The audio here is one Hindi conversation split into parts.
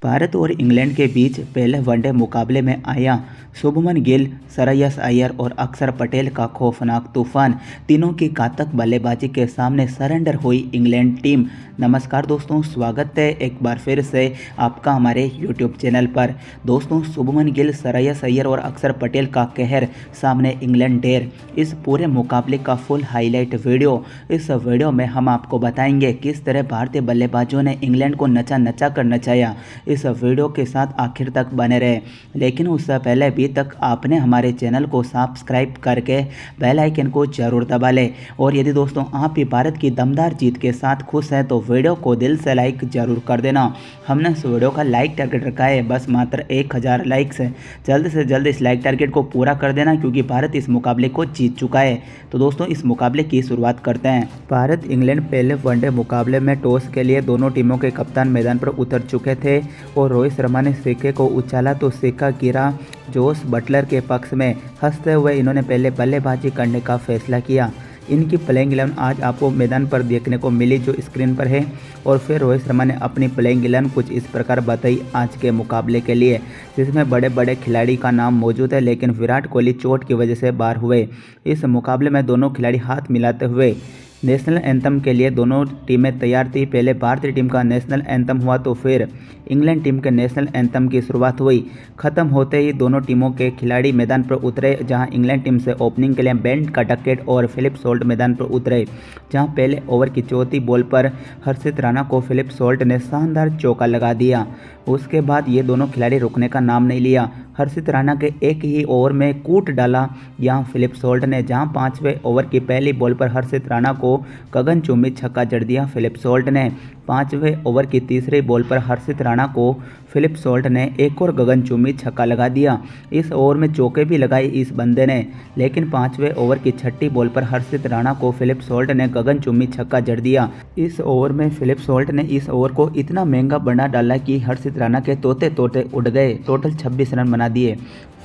भारत और इंग्लैंड के बीच पहले वनडे मुकाबले में आया शुभमन गिल, श्रेयस अय्यर और अक्षर पटेल का खौफनाक तूफान। तीनों की घातक बल्लेबाजी के सामने सरेंडर हुई इंग्लैंड टीम। नमस्कार दोस्तों, स्वागत है एक बार फिर से आपका हमारे यूट्यूब चैनल पर। दोस्तों, शुभमन गिल, श्रेयस अय्यर और अक्षर पटेल का कहर, सामने इंग्लैंड डेर। इस पूरे मुकाबले का फुल हाईलाइट वीडियो इस वीडियो में हम आपको बताएंगे किस तरह भारतीय बल्लेबाजों ने इंग्लैंड को नचा नचा कर नचाया। इस वीडियो के साथ आखिर तक बने रहे, लेकिन उससे पहले अभी तक आपने हमारे चैनल को सब्सक्राइब करके बेल आइकन को जरूर दबा लें। और यदि दोस्तों आप भी भारत की दमदार जीत के साथ खुश हैं तो वीडियो को दिल से लाइक जरूर कर देना। हमने इस वीडियो का लाइक टारगेट रखा है बस मात्र 1000 लाइक्स है। जल्द से जल्द इस लाइक टारगेट को पूरा कर देना, क्योंकि भारत इस मुकाबले को जीत चुका है। तो दोस्तों, इस मुकाबले की शुरुआत करते हैं। भारत इंग्लैंड पहले वनडे मुकाबले में टॉस के लिए दोनों टीमों के कप्तान मैदान पर उतर चुके थे और रोहित शर्मा ने सिक्के को उछाला तो सिक्का गिरा जोस बटलर के पक्ष में। हंसते हुए इन्होंने पहले बल्लेबाजी करने का फैसला किया। इनकी प्लेइंग 11 आज आपको मैदान पर देखने को मिली, जो स्क्रीन पर है। और फिर रोहित शर्मा ने अपनी प्लेइंग 11 कुछ इस प्रकार बताई आज के मुकाबले के लिए, जिसमें बड़े बड़े खिलाड़ी का नाम मौजूद है, लेकिन विराट कोहली चोट की वजह से बाहर हुए। इस मुकाबले में दोनों खिलाड़ी हाथ मिलाते हुए नेशनल एंथम के लिए दोनों टीमें तैयार थी। पहले भारतीय टीम का नेशनल एंथम हुआ तो फिर इंग्लैंड टीम के नेशनल एंथम की शुरुआत हुई। खत्म होते ही दोनों टीमों के खिलाड़ी मैदान पर उतरे, जहां इंग्लैंड टीम से ओपनिंग के लिए बेन डकेट और फिलिप सॉल्ट मैदान पर उतरे। जहां पहले ओवर की चौथी बॉल पर हर्षित राणा को फिलिप सॉल्ट ने शानदार चौका लगा दिया। उसके बाद ये दोनों खिलाड़ी रुकने का नाम नहीं लिया। हर्षित राणा के एक ही ओवर में कूट डाला यहाँ फिलिप सॉल्ट ने, जहां 5वें ओवर की पहली बॉल पर हर्षित राणा को गगनचुंबी छक्का जड़ दिया फिलिप सॉल्ट ने। 5वें ओवर की तीसरी बॉल पर हर्षित राणा को फिलिप सॉल्ट ने एक और गगनचुंबी छक्का लगा दिया। इस ओवर में चौके भी लगाए इस बंदे ने, लेकिन 5वें ओवर की छठी बॉल पर हर्षित राणा को फिलिप सॉल्ट ने गगनचुंबी छक्का जड़ दिया। इस ओवर में फिलिप सॉल्ट ने इस ओवर को इतना महंगा बना डाला कि हर्षित राणा के तोते तोते उड़ गए। टोटल 26 रन बना दिए।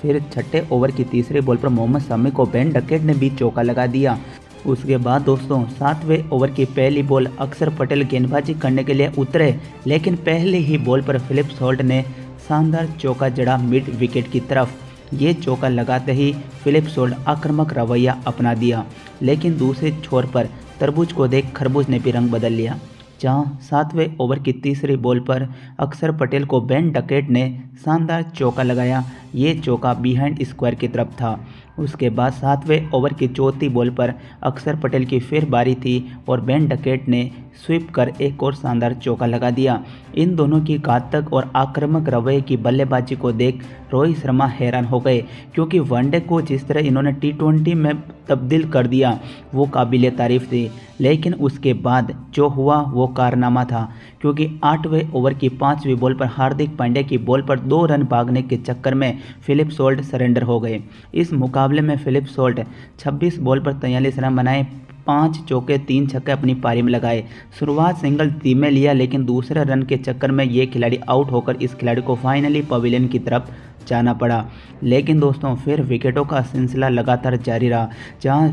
फिर छठे ओवर की तीसरी बॉल पर मोहम्मद शमी को बेन डकेट ने भी चौका लगा दिया। उसके बाद दोस्तों 7वें ओवर की पहली बॉल अक्षर पटेल गेंदबाजी करने के लिए उतरे, लेकिन पहले ही बॉल पर फिलिप सॉल्ट ने शानदार चौका जड़ा मिड विकेट की तरफ। ये चौका लगाते ही फिलिप सॉल्ट आक्रामक रवैया अपना दिया, लेकिन दूसरे छोर पर तरबूज को देख खरबूज ने भी रंग बदल लिया। जहां 7वें ओवर की तीसरी बॉल पर अक्षर पटेल को बेन डकेट ने शानदार चौका लगाया। ये चौका बिहाइंड स्क्वायर की तरफ था। उसके बाद 7वें ओवर की चौथी बॉल पर अक्षर पटेल की फिर बारी थी और बेन डकेट ने स्वीप कर एक और शानदार चौका लगा दिया। इन दोनों की घातक और आक्रामक रवैये की बल्लेबाजी को देख रोहित शर्मा हैरान हो गए, क्योंकि वनडे को जिस तरह इन्होंने T20 में तब्दील कर दिया वो काबिले तारीफ थी। लेकिन उसके बाद जो हुआ वो कारनामा था, क्योंकि 8वें ओवर की 5वीं बॉल पर हार्दिक पांड्या की बॉल पर 2 रन भागने के चक्कर में फिलिप सॉल्ट सरेंडर हो गए। इस मुकाबले में फिलिप सॉल्ट 26 बॉल पर 43 रन बनाए, 5 चौके 3 छक्के अपनी पारी में लगाए। शुरुआत सिंगल धीमे लिया, लेकिन दूसरे रन के चक्कर में ये खिलाड़ी आउट होकर इस खिलाड़ी को फाइनली पवेलियन की तरफ जाना पड़ा। लेकिन दोस्तों फिर विकेटों का सिलसिला लगातार जारी रहा, जहां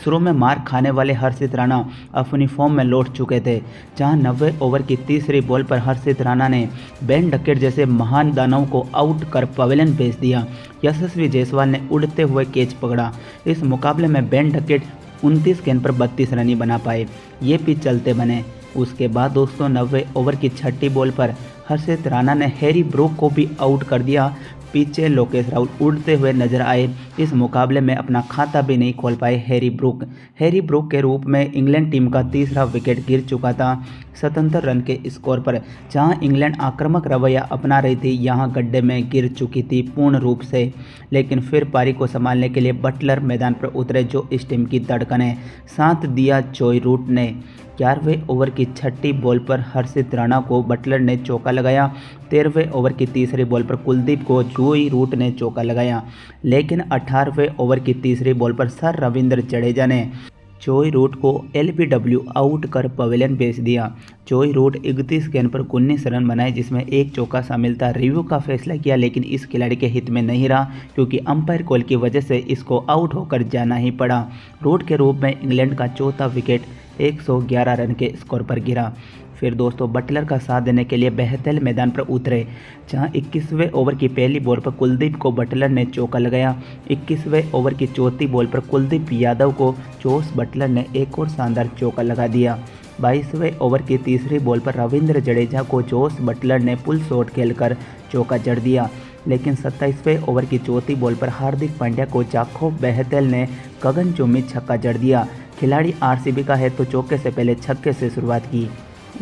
शुरू में मार खाने वाले हर्षित राणा अपनी फॉर्म में लौट चुके थे। जहां 90 ओवर की तीसरी बॉल पर हर्षित राणा ने बेन डकेट जैसे महान दानव को आउट कर पवेलियन भेज दिया। यशस्वी जायसवाल ने उड़ते हुए कैच पकड़ा। इस मुकाबले में बेन डकेट 29 गेंद पर 32 रन ही बना पाए। ये पिच चलते बने। उसके बाद दोस्तों 90 ओवर की छठी बॉल पर हर्षित राणा ने हैरी ब्रूक को भी आउट कर दिया। पीछे लोकेश राहुल उड़ते हुए नजर आए। इस मुकाबले में अपना खाता भी नहीं खोल पाए हैरी ब्रूक के रूप में इंग्लैंड टीम का तीसरा विकेट गिर चुका था 77 रन के स्कोर पर। जहां इंग्लैंड आक्रामक रवैया अपना रही थी, यहां गड्ढे में गिर चुकी थी पूर्ण रूप से। लेकिन फिर पारी को संभालने के लिए बटलर मैदान पर उतरे, जो इस टीम की धड़कन है। साथ दिया जॉय रूट ने। 11वें ओवर की छठी बॉल पर हर्षित राणा को बटलर ने चौका लगाया। 13वें ओवर की तीसरी बॉल पर कुलदीप को जॉय रूट ने चौका लगाया। लेकिन 18वें ओवर की तीसरी बॉल पर सर रविंद्र जडेजा ने जॉय रूट को LBW आउट कर पवेलियन भेज दिया। जॉय रूट 31 गेंद पर 19 रन बनाए, जिसमें एक चौका शामिल था। रिव्यू का फैसला किया, लेकिन इस खिलाड़ी के हित में नहीं रहा, क्योंकि अंपायर कॉल की वजह से इसको आउट होकर जाना ही पड़ा। रूट के रूप में इंग्लैंड का चौथा विकेट 111 रन के स्कोर पर गिरा। फिर दोस्तों बटलर का साथ देने के लिए बहतेल मैदान पर उतरे, जहां 21वें ओवर की पहली बॉल पर कुलदीप को बटलर ने चौका लगाया। 21वें ओवर की चौथी बॉल पर कुलदीप यादव को जोस बटलर ने एक और शानदार चौका लगा दिया। 22वें ओवर की तीसरी बॉल पर रविंद्र जडेजा को जोस बटलर ने पुल शॉट खेलकर चौका जड़ दिया, लेकिन 27वें ओवर की चौथी बॉल पर हार्दिक पांड्या को जाकोब बहतेल ने गगनचुंबी छक्का जड़ दिया। खिलाड़ी आरसीबी का है तो चौके से पहले छक्के से शुरुआत की।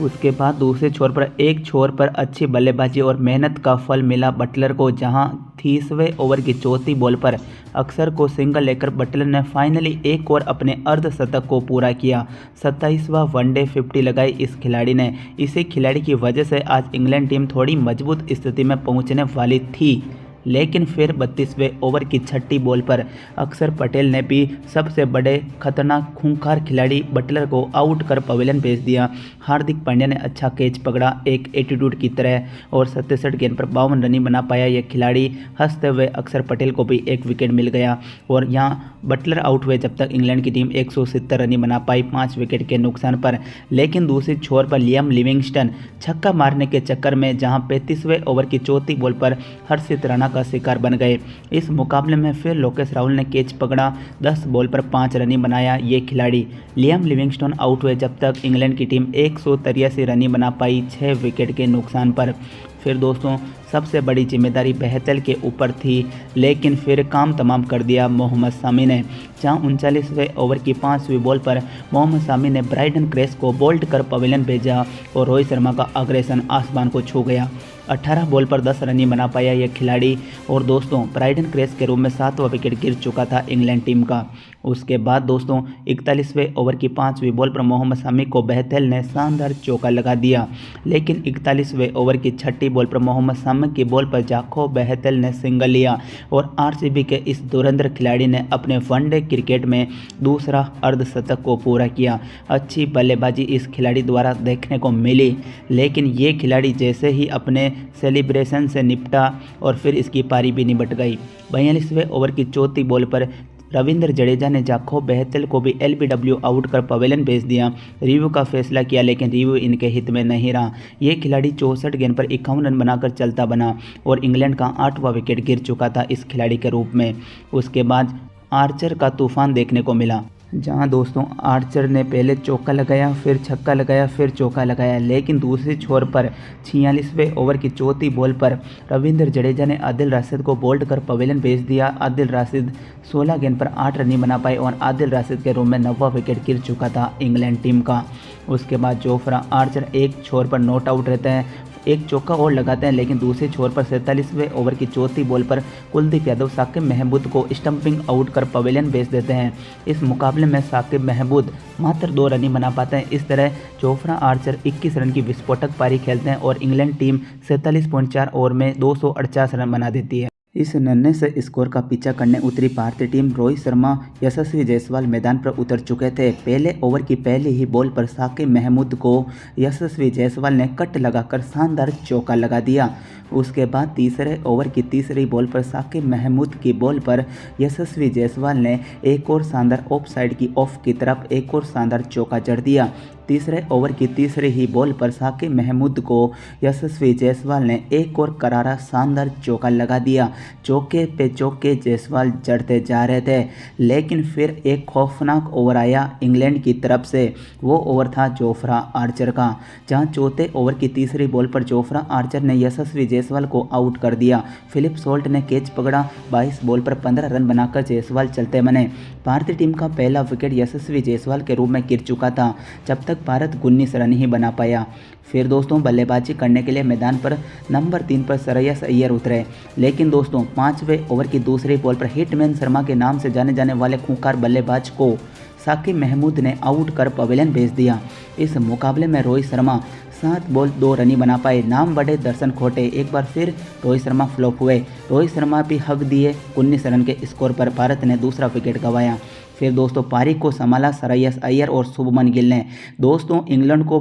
उसके बाद दूसरे छोर पर एक छोर पर अच्छी बल्लेबाजी और मेहनत का फल मिला बटलर को, जहां 30वें ओवर की चौथी बॉल पर अक्सर को सिंगल लेकर बटलर ने फाइनली एक और अपने अर्धशतक को पूरा किया। 27वां वनडे 50 लगाई इस खिलाड़ी ने। इसी खिलाड़ी की वजह से आज इंग्लैंड टीम थोड़ी मजबूत स्थिति में पहुंचने वाली थी, लेकिन फिर 32वें ओवर की छठी बॉल पर अक्षर पटेल ने भी सबसे बड़े खतरनाक खूंखार खिलाड़ी बटलर को आउट कर पवेलियन भेज दिया। हार्दिक पांड्या ने अच्छा कैच पकड़ा एक एटीट्यूड की तरह और 67 गेंद पर 52 रन बना पाया यह खिलाड़ी। हंसते हुए अक्षर पटेल को भी एक विकेट मिल गया और यहाँ बटलर आउट हुए जब तक इंग्लैंड की टीम 170 रन बना पाई 5 विकेट के नुकसान पर। लेकिन दूसरी छोर पर लियाम लिविंगस्टन छक्का मारने के चक्कर में जहां 35वें ओवर की चौथी बॉल पर हर्षित राणा का शिकार बन गए। इस मुकाबले में फिर लोकेश राहुल ने कैच पकड़ा, 10 बॉल पर 5 रन बनाया ये खिलाड़ी। लियाम लिविंगस्टन आउट हुए जब तक इंग्लैंड की टीम 183 रन बना पाई 6 विकेट के नुकसान पर। फिर दोस्तों सबसे बड़ी जिम्मेदारी बहतेल के ऊपर थी, लेकिन फिर काम तमाम कर दिया मोहम्मद सामी ने, जहां 39वें ओवर की 5वीं बॉल पर मोहम्मद सामी ने ब्राइडन क्रेस को बोल्ड कर पवेलियन भेजा और रोहित शर्मा का अग्रेसन आसमान को छू गया। 18 बॉल पर 10 रन बना पाया यह खिलाड़ी और दोस्तों ब्राइडन क्रेस के रूप में 7वां विकेट गिर चुका था इंग्लैंड टीम का। उसके बाद दोस्तों 41वें ओवर की 5वीं बॉल पर मोहम्मद सामी को बहतेल ने शानदार चौका लगा दिया, लेकिन 41वें ओवर की छठी बॉल पर मोहम्मद सामी की बॉल पर जाकोब बहतेल ने सिंगल लिया और आरसीबी के इस धुरंधर खिलाड़ी ने अपने वनडे क्रिकेट में दूसरा अर्धशतक को पूरा किया। अच्छी बल्लेबाजी इस खिलाड़ी द्वारा देखने को मिली, लेकिन ये खिलाड़ी जैसे ही अपने सेलिब्रेशन से निपटा और फिर इसकी पारी भी निपट गई। 42वें ओवर की चौथी बॉल पर रविंद्र जडेजा ने जाकोब बहतेल को भी एलबीडब्ल्यू आउट कर पवेलियन भेज दिया। रिव्यू का फैसला किया, लेकिन रिव्यू इनके हित में नहीं रहा। ये खिलाड़ी 64 गेंद पर 51 रन बनाकर चलता बना और इंग्लैंड का 8वां विकेट गिर चुका था इस खिलाड़ी के रूप में। उसके बाद आर्चर का तूफान देखने को मिला, जहां दोस्तों आर्चर ने पहले चौका लगाया, फिर छक्का लगाया, फिर चौका लगाया, लेकिन दूसरी छोर पर 46वें ओवर की चौथी बॉल पर रविंद्र जडेजा ने आदिल राशिद को बोल्ड कर पवेलियन भेज दिया। आदिल राशिद 16 गेंद पर 8 रन बना पाए और आदिल राशिद के रूप में 9वां विकेट गिर चुका था इंग्लैंड टीम का। उसके बाद जोफ्रा आर्चर एक छोर पर नॉट आउट रहते हैं, एक चौका और लगाते हैं, लेकिन दूसरे छोर पर 47वें ओवर की चौथी बॉल पर कुलदीप यादव साकिब महमूद को स्टंपिंग आउट कर पवेलियन भेज देते हैं। इस मुकाबले में साकिब महमूद मात्र 2 रन बना पाते हैं। इस तरह जोफ्रा आर्चर 21 रन की विस्फोटक पारी खेलते हैं और इंग्लैंड टीम 47.4 ओवर में 248 रन बना देती है। इस नन्हे से स्कोर का पीछा करने उतरी भारतीय टीम रोहित शर्मा, यशस्वी जायसवाल मैदान पर उतर चुके थे। पहले ओवर की पहली ही बॉल पर साकिब महमूद को यशस्वी जायसवाल ने कट लगाकर शानदार चौका लगा दिया। उसके बाद तीसरे ओवर की तीसरी बॉल पर साकिब महमूद की बॉल पर यशस्वी जायसवाल ने एक और शानदार ऑफ साइड की ऑफ की तरफ एक और शानदार चौका जड़ दिया। तीसरे ओवर की तीसरी ही बॉल पर साकिब महमूद को यशस्वी जायसवाल ने एक और करारा शानदार चौका लगा दिया। चौके पे चौके जायसवाल जड़ते जा रहे थे, लेकिन फिर एक खौफनाक ओवर आया इंग्लैंड की तरफ से। वो ओवर था जोफ्रा आर्चर का, जहां चौथे ओवर की तीसरी बॉल पर जोफ्रा आर्चर ने यशस्वी जायसवाल को आउट कर दिया। फिलिप सोल्ट ने कैच पकड़ा, 22 बॉल पर 15 रन बनाकर जायसवाल चलते बने। भारतीय टीम का पहला विकेट यशस्वी जायसवाल के रूप में गिर चुका था, जब तक भारत 19 रन ही बना पाया। फिर दोस्तों बल्लेबाजी करने के लिए मैदान पर नंबर 3 पर श्रेयस अय्यर उतरे, लेकिन दोस्तों 5वें ओवर की दूसरी बॉल पर हिटमैन शर्मा के नाम से जाने जाने वाले खूंखार बल्लेबाज को साकिब महमूद ने आउट कर पवेलियन भेज दिया। इस मुकाबले में रोहित शर्मा 7 बॉल 2 रन बना पाए। नाम बड़े दर्शन खोटे, एक बार फिर रोहित शर्मा फ्लॉप हुए। रोहित शर्मा भी हक दिए 19 रन के स्कोर पर भारत ने दूसरा विकेट गंवाया। फिर दोस्तों पारी को संभाला श्रेयस अय्यर और शुभमन गिल ने। दोस्तों इंग्लैंड को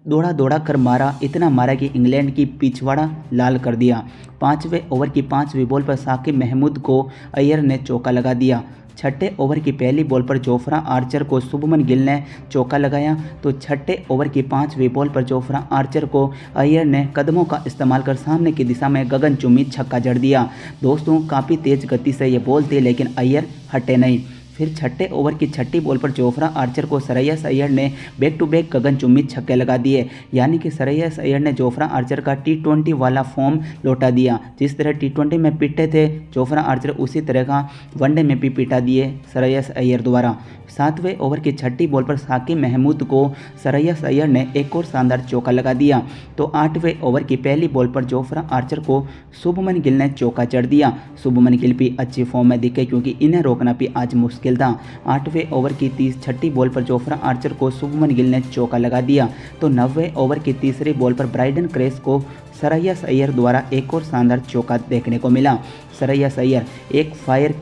दौड़ा दौड़ा कर मारा, इतना मारा कि इंग्लैंड की पिछवाड़ा लाल कर दिया। 5वें ओवर की 5वीं बॉल पर साकिब महमूद को अय्यर ने चौका लगा दिया। छठे ओवर की पहली बॉल पर जोफ्रा आर्चर को शुभमन गिल ने चौका लगाया तो छठे ओवर की 5वीं बॉल पर जोफ्रा आर्चर को अय्यर ने कदमों का इस्तेमाल कर सामने की दिशा में गगनचुंबी छक्का जड़ दिया। दोस्तों काफ़ी तेज गति से ये बॉल थी लेकिन अय्यर हटे नहीं। फिर छठे ओवर की छठी बॉल पर जोफ्रा आर्चर को श्रेयस अय्यर ने बैक टू बैक गगनचुंबी छक्के लगा दिए, यानी कि श्रेयस अय्यर ने जोफ्रा आर्चर का T20 वाला फॉर्म लौटा दिया। जिस तरह T20 में पीटे थे जोफ्रा आर्चर, उसी तरह का वनडे में भी पीटा दिए श्रेयस अय्यर द्वारा। 7वें ओवर की छठी बॉल पर साकिब महमूद को श्रेयस अय्यर ने एक और शानदार चौका लगा दिया तो 8वें ओवर की पहली बॉल पर जोफ्रा आर्चर को शुभमन गिल ने चौका जड़ दिया। शुभमन गिल भी अच्छी फॉर्म में दिखे क्योंकि इन्हें रोकना भी आज मुश्किल था। 8वें ओवर की छठी बॉल पर जोफ्रा आर्चर को शुभमन गिल ने चौका लगा दिया तो 9वें ओवर की तीसरी बॉल पर ब्राइडन क्रेस को श्रेयस अय्यर द्वारा एक और शानदार चौका देखने को मिला। श्रेयस अय्यर एक फायर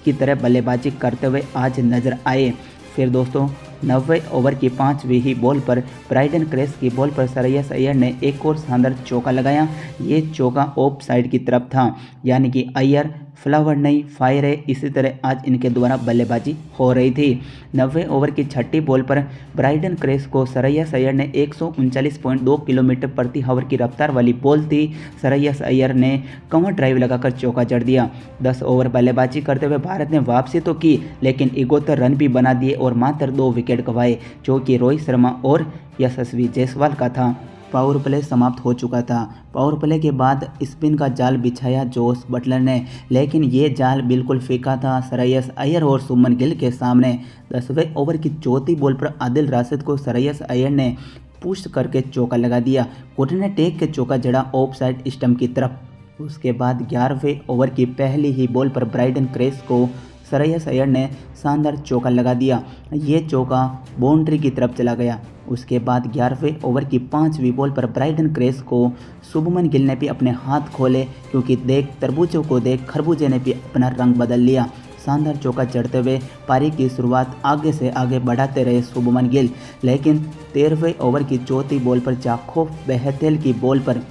की तरह बल्लेबाजी करते हुए आज नजर आए। फिर दोस्तों 90वें ओवर की 5वीं ही बॉल पर ब्राइडन क्रेस की बॉल पर श्रेयस अय्यर ने एक और शानदार चौका लगाया। ये चौका ऑफ साइड की तरफ था, यानी कि अय्यर फ्लावर नहीं फायर है, इसी तरह आज इनके द्वारा बल्लेबाजी हो रही थी। 90वें ओवर की छठी बॉल पर ब्राइडन क्रेस को श्रेयस अय्यर ने 139.2 किलोमीटर प्रति आवर की रफ्तार वाली बॉल थी। श्रेयस अय्यर ने कवर ड्राइव लगाकर चौका जड़ दिया। 10 ओवर बल्लेबाजी करते हुए भारत ने वापसी तो की लेकिन 71 रन भी बना दिए और मात्र 2 विकेट गंवाए, जो कि रोहित शर्मा और यशस्वी जायसवाल का था। पावर प्ले समाप्त हो चुका था। पावर प्ले के बाद स्पिन का जाल बिछाया जोस बटलर ने, लेकिन ये जाल बिल्कुल फीका था श्रेयस अय्यर और शुभमन गिल के सामने। 10वें ओवर की चौथी बॉल पर आदिल राशिद को श्रेयस अय्यर ने पुश करके चौका लगा दिया। घुटने टेक के चौका जड़ा ऑफ साइड स्टंप की तरफ। उसके बाद 11वें ओवर की पहली ही बॉल पर ब्राइडन क्रेस को श्रेयस अय्यर ने शानदार चौका लगा दिया। ये चौका बाउंड्री की तरफ चला गया। उसके बाद 11वें ओवर की 5वीं बॉल पर ब्राइडन क्रेस को शुभमन गिल ने भी अपने हाथ खोले, क्योंकि देख तरबूजों को देख खरबूजे ने भी अपना रंग बदल लिया। शानदार चौका जड़ते हुए पारी की शुरुआत आगे से आगे बढ़ाते रहे शुभमन गिल, लेकिन 13वें ओवर की चौथी बॉल पर जाखोफ बहतेल की बॉल पर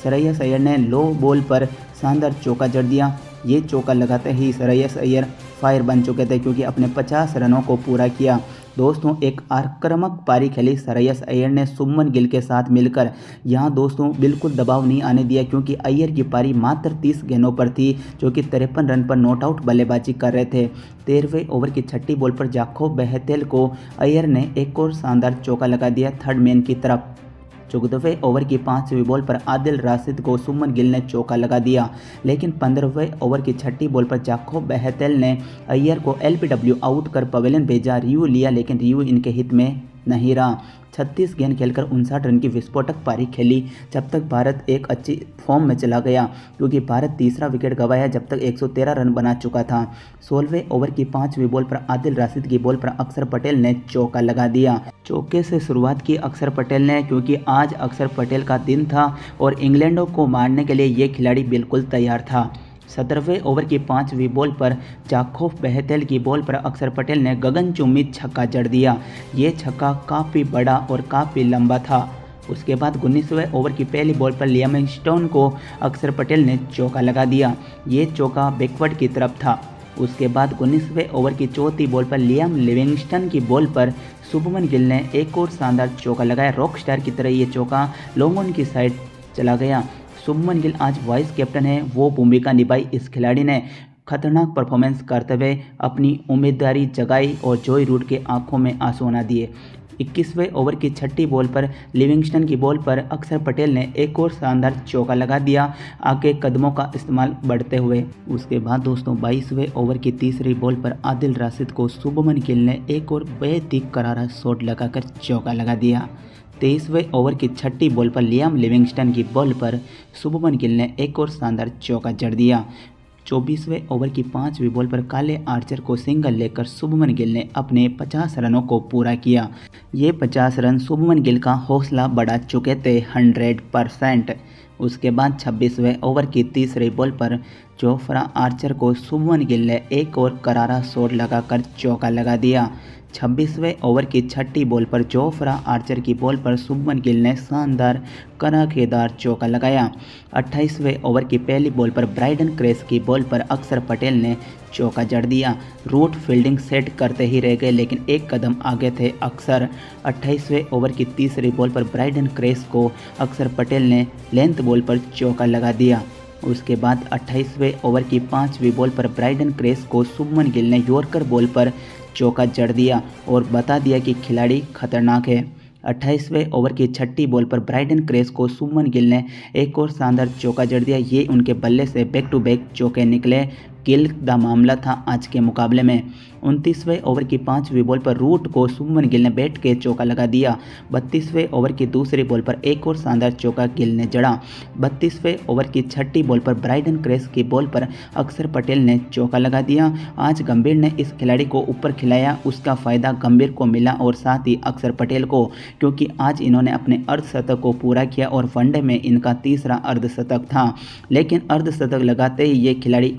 श्रेयस अय्यर ने लो बॉल पर शानदार चौका जड़ दिया। ये चौका लगाते ही श्रेयस अय्यर फायर बन चुके थे, क्योंकि अपने 50 रनों को पूरा किया। दोस्तों एक आक्रामक पारी खेली श्रेयस अय्यर ने शुभमन गिल के साथ मिलकर। यहाँ दोस्तों बिल्कुल दबाव नहीं आने दिया, क्योंकि अय्यर की पारी मात्र 30 गेंदों पर थी, जो कि 53 रन पर नॉट आउट बल्लेबाजी कर रहे थे। 13वें ओवर की छठी बॉल पर जाखोब बहतेल को अय्यर ने एक और शानदार चौका लगा दिया थर्ड मैन की तरफ। 14वें ओवर की 5वीं बॉल पर आदिल राशिद को शुभमन गिल ने चौका लगा दिया, लेकिन 15वें ओवर की छठी बॉल पर जाखोब बहतेल ने अय्यर को LBW आउट कर पवेलियन भेजा। रिव्यू लिया, लेकिन रिव्यू इनके हित में नहीं रहा। 36 गेंद खेलकर 59 रन की विस्फोटक पारी खेली, जब तक भारत एक अच्छी फॉर्म में चला गया, क्योंकि भारत तीसरा विकेट गंवाया जब तक 113 रन बना चुका था। 16वें ओवर की 5वीं बॉल पर आदिल राशिद की बॉल पर अक्षर पटेल ने चौका लगा दिया। चौके से शुरुआत की अक्षर पटेल ने, क्योंकि आज अक्षर पटेल का दिन था और इंग्लैंड को मारने के लिए ये खिलाड़ी बिल्कुल तैयार था। 17वें ओवर की 5वीं बॉल पर जाखोफ बहतेल की बॉल पर अक्षर पटेल ने गगनचुंबी छक्का जड़ दिया। ये छक्का काफ़ी बड़ा और काफ़ी लंबा था। उसके बाद 19वें ओवर की पहली बॉल पर लिविंगस्टन को अक्षर पटेल ने चौका लगा दिया। ये चौका बैकवर्ड की तरफ था। उसके बाद 19वें ओवर की चौथी बॉल पर लियाम लिविंगस्टन की बॉल पर शुभमन गिल ने एक और शानदार चौका लगाया। रॉक स्टार की तरह ये चौका लॉन्ग ऑन की साइड चला गया। शुभमन गिल आज वाइस कैप्टन है, वो भूमिका निभाई। इस खिलाड़ी ने खतरनाक परफॉर्मेंस करते हुए अपनी उम्मीदवारी जगाई और जॉय रूट के आंखों में आंसू ना दिए। 21वें ओवर की छठी बॉल पर लिविंगस्टन की बॉल पर अक्षर पटेल ने एक और शानदार चौका लगा दिया, आगे कदमों का इस्तेमाल बढ़ते हुए। उसके बाद दोस्तों 22वें ओवर की तीसरी बॉल पर आदिल राशिद को शुभमन गिल ने एक और बेहद ही करारा शॉट लगाकर चौका लगा दिया। 23वें ओवर की छठी बॉल पर लियाम लिविंगस्टन की बॉल पर शुभमन गिल ने एक और शानदार चौका जड़ दिया। 24वें ओवर की 5वीं बॉल पर काले आर्चर को सिंगल लेकर शुभमन गिल ने अपने 50 रनों को पूरा किया। ये 50 रन शुभमन गिल का हौसला बढ़ा चुके थे 100%। उसके बाद 26वें ओवर की तीसरी बॉल पर जोफ्रा आर्चर को शुभमन गिल ने एक और करारा शॉट लगाकर चौका लगा दिया। 26वें ओवर की छठी बॉल पर जोफ्रा आर्चर की बॉल पर शुभमन गिल ने शानदार कड़ाकेदार चौका लगाया। 28वें ओवर की पहली बॉल पर ब्राइडन क्रेस की बॉल पर अक्षर पटेल ने चौका जड़ दिया। रूट फील्डिंग सेट करते ही रह गए, लेकिन एक कदम आगे थे अक्षर। 28वें ओवर की तीसरी बॉल पर ब्राइडन क्रेस को अक्षर पटेल ने लेंथ बॉल पर चौका लगा दिया। उसके बाद 28वें ओवर की पांचवी बॉल पर ब्राइडन क्रेस को शुभमन गिल ने यॉर्कर बॉल पर चौका जड़ दिया और बता दिया कि खिलाड़ी खतरनाक है। 28वें ओवर की छठी बॉल पर ब्राइडन क्रेस को शुभमन गिल ने एक और शानदार चौका जड़ दिया। ये उनके बल्ले से बैक टू बैक चौके निकले। गिल का मामला था आज के मुकाबले में। 29वें ओवर की पांचवी बॉल पर रूट को शुभमन गिल ने बैट के चौका लगा दिया। 32वें ओवर की दूसरी बॉल पर एक और शानदार चौका गिल ने जड़ा। 32वें ओवर की छठी बॉल पर ब्राइडन क्रेस की बॉल पर अक्षर पटेल ने चौका लगा दिया। आज गंभीर ने इस खिलाड़ी को ऊपर खिलाया, उसका फ़ायदा गंभीर को मिला और साथ ही अक्षर पटेल को, क्योंकि आज इन्होंने अपने अर्धशतक को पूरा किया और वनडे में इनका तीसरा अर्धशतक था। लेकिन अर्धशतक लगाते ही ये खिलाड़ी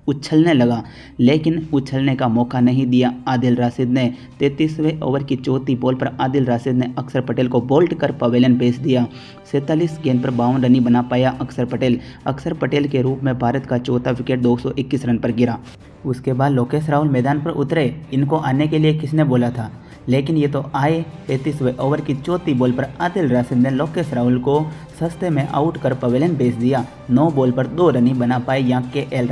उछलने लगा, लेकिन उछलने का मौका नहीं दिया आदिल राशिद ने। 33वें ओवर की चौथी बॉल पर आदिल राशिद ने अक्षर पटेल को बोल्ट कर पवेलियन भेज दिया। 47 गेंद पर 52 रन ही बना पाया अक्षर पटेल। अक्षर पटेल के रूप में भारत का चौथा विकेट 221 रन पर गिरा। उसके बाद लोकेश राहुल मैदान पर उतरे। इनको आने के लिए किसने बोला था, लेकिन ये तो आए। 33वें ओवर की चौथी बॉल पर आदिल राशिद ने लोकेश राहुल को सस्ते में आउट कर पवेलियन भेज दिया। 9 बॉल पर 2 रन ही बना पाए यहाँ के एल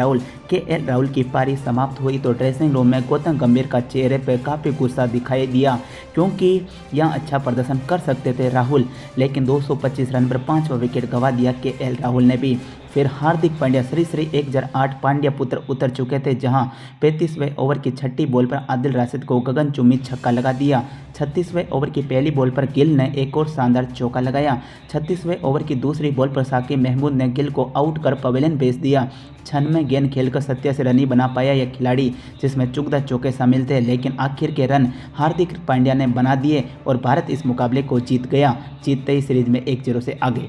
राहुल की पारी समाप्त हुई तो ड्रेसिंग रूम में गौतम गंभीर का चेहरे पर काफ़ी गुस्सा दिखाई दिया, क्योंकि यहाँ अच्छा प्रदर्शन कर सकते थे राहुल, लेकिन 225 रन पर 5वां विकेट गंवा दिया के एल राहुल ने भी। फिर हार्दिक पांड्या श्री 1008 पांड्या पुत्र उतर चुके थे, जहां 35वें ओवर की छठी बॉल पर आदिल राशिद को गगनचुंबी छक्का लगा दिया। 36वें ओवर की पहली बॉल पर गिल ने एक और शानदार चौका लगाया। 36वें ओवर की दूसरी बॉल पर साकिब महमूद ने गिल को आउट कर पवेलियन भेज दिया। 96 गेंद खेलकर 87 रन ही बना पाया यह खिलाड़ी, जिसमें चुकदा चौके शामिल थे, लेकिन आखिर के रन हार्दिक पांड्या ने बना दिए और भारत इस मुकाबले को जीत गया। जीतते ही सीरीज में 1-0 से आगे।